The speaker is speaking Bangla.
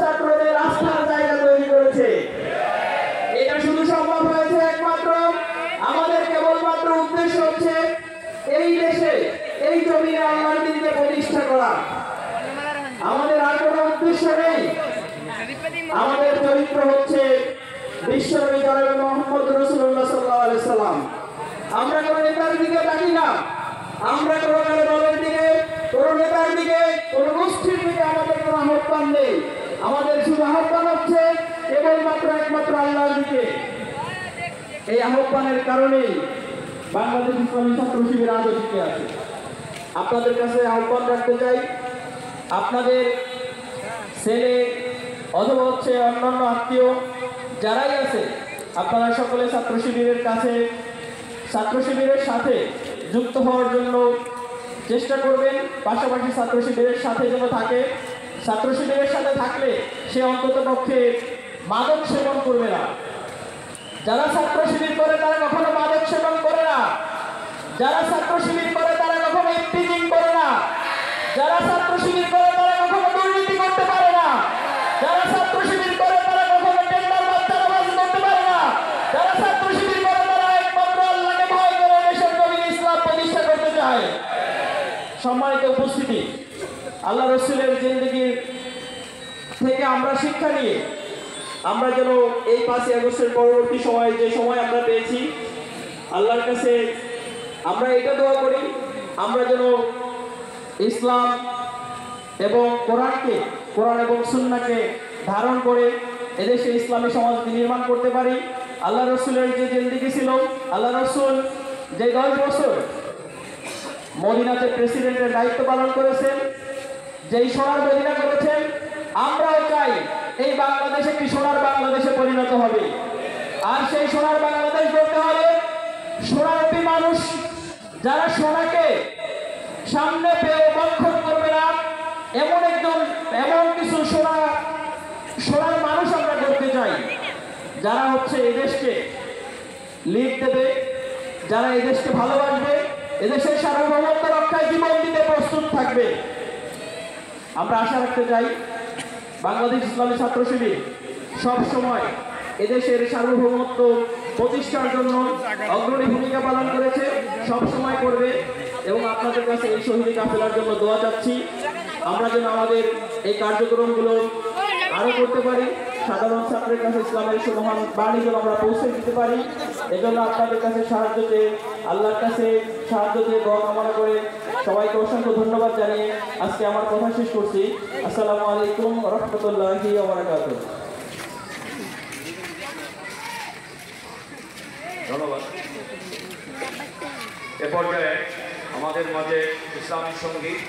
ছাত্রদের আস্থার জায়গা তৈরি করেছে। এটা শুধু সম্ভব হয়েছে একমাত্র আমাদের কেবলমাত্র উদ্দেশ্য হচ্ছে এই দেশে এই জমিনে আল্লাহর দ্বীনকে প্রতিষ্ঠা করা। আমাদের আর কোনো উদ্দেশ্য নেই। আমাদের চরিত্র হচ্ছে বিশ্বনবী জনাবে মুহাম্মদ রাসূলুল্লাহ সাল্লাল্লাহু আলাইহি সাল্লাম। আমরা কোনো নেতার দিকে তাকি না, আমরা কোনো দলের দিকে, কোনো নেতার দিকে, কোনো গোষ্ঠীর দিকে আমাদের কোনো আহ্বান নেই। আমাদের শুধু আহ্বান হচ্ছে কেবলমাত্র একমাত্র আল্লাহর দিকে। এই আহ্বানের কারণেই বাংলাদেশ ইসলামী ছাত্র শিবির আজও টিকে আছে। আপনাদের কাছে আহ্বান রাখতে চাই, আপনাদের ছেলে অথবা হচ্ছে অন্যান্য আত্মীয় যারাই আছে, আপনারা সকলে ছাত্র শিবিরের কাছে, ছাত্র শিবিরের সাথে যুক্ত হওয়ার জন্য চেষ্টা করবেন। পাশাপাশি ছাত্র শিবিরের সাথে যেন থাকে। ছাত্র শিবিরের সাথে থাকলে সে অন্তত পক্ষে মাদক সেবন করবে না। যারা ছাত্র শিবির করে তারা কখনো মাদক সেবন করে না। যারা ছাত্র শিবির করে তারা কখনো ইফতিজিং করে না। যারা ছাত্র শিবির করে তারা কখনো দুর্নীতি করতে পারে না। যারা ছাত্র শিবির করে তারা কখনো টেন্ডার বাচ্চারাবাজি করতে পারে না। যারা ছাত্র শিবির করে তারা একমাত্র আল্লাহকে ভয় করে দেশের জমিনে ইসলাম প্রতিষ্ঠা করতে চায়। সম্মানিত উপস্থিতি, আল্লাহ রাসূলের জিন্দেগি থেকে আমরা শিক্ষা নিয়ে আমরা যেন এই 5ই আগস্টের পরবর্তী সময়ে যে সময় আমরা পেয়েছি, আল্লাহর কাছে আমরা এটা দোয়া করি আমরা যেন ইসলাম এবং কোরআন এবং সুন্নাহকে ধারণ করে এদেশে ইসলামী সমাজ নির্মাণ করতে পারি। আল্লাহ রাসূলের যে জিন্দেগি ছিল, আল্লাহ রাসূল যে 10 বছর মদিনাতে প্রেসিডেন্টের দায়িত্ব পালন করেছেন, যেই সোনার মদিনা করেছেন, আমরাও চাই এই বাংলাদেশ একটি সোনার বাংলাদেশে পরিণত হবে। আর সেই সোনার বাংলাদেশ গড়তে হলে সোনারূপী মানুষ যারা সোনাকে সামনে পেয়ে বক্ষণ করবে না, এমন কিছু সোনার মানুষ আমরা করতে চাই, যারা হচ্ছে এদেশকে লিড দেবে, যারা এদেশকে ভালোবাসবে, এদেশের সার্বভৌমত্ব রক্ষায় জীবন দিতে প্রস্তুত থাকবে। আমরা আশা রাখতে চাই বাংলাদেশ ইসলামী ছাত্র শিবির সবসময় এদেশের সার্বভৌমত্ব প্রতিষ্ঠার জন্য অগ্রণী ভূমিকা পালন করেছে, সবসময় করবে। এবং আপনাদের কাছে এই শহীদ কাফেলার জন্য দোয়া চাচ্ছি, আমরা যেন আমাদের এই কার্যক্রমগুলো আরো করতে পারি, সাধারণ ছাত্রের কাছে ইসলামের মহান বাণী যেন আমরা পৌঁছে দিতে পারি। এজন্য আপনাদের কাছে সাহায্য চেয়ে, আল্লাহর কাছে সাহায্য চেয়ে দোয়া কামনা করে সবাইকে অসংখ্য ধন্যবাদ জানিয়ে আজকে আমার কথা শেষ করছি। আসসালামু আলাইকুম ওয়া রাহমাতুল্লাহি ওয়া বারাকাতুহু। ধন্যবাদ। এ পর্যায়ে আমাদের মাঝে ইসলামী সঙ্গীত